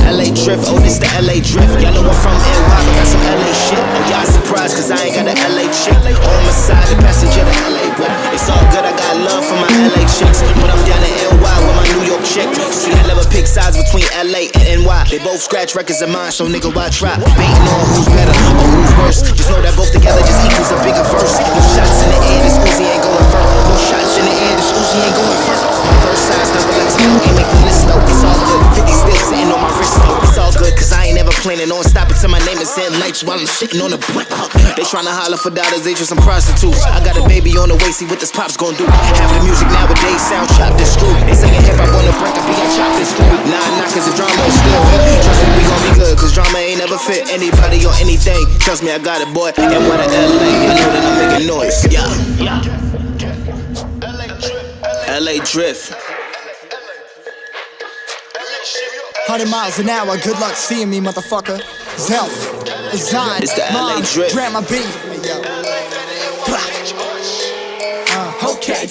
LA drift, oh this the LA drift. Y'all know I'm from NY, but got some LA shit. Oh y'all surprised cause I ain't got a LA chick on my side, the passenger, the LA whip. It's all good, I got love for my LA chicks, but I'm down in NY with my New York chick. See I never pick sides between LA and NY. They both scratch records of mine, so nigga why try? Baiting on who's better or who's worse. Just know that both together just equals a bigger verse. No shots in the air, this Uzi ain't going first. No shots in the air, this Uzi ain't going first. My first size double XL, ain't make the list though. It's all good, 50 still sitting on my wrist though. It's all good, cause I ain't never planning on stopping till my name is in lights while I'm sitting on the blunt. They tryna holler for dollars, they just some prostitutes. I got a baby on the way, see what this pop's gon' do. Half the music nowadays sound chopped and screwed. They singing hip hop on the break, I be got chopped and screwed. Nah, cause the drama is still hit. Trust me, we gon' be good, cause drama ain't never fit anybody or anything. Trust me, I got it, boy. And what a LA, you know that I'm making noise. Yeah. LA drift. 100 miles an hour, good luck seeing me, motherfucker. Zelf, Zine, It's the LA drip. Grab my beat. Okay.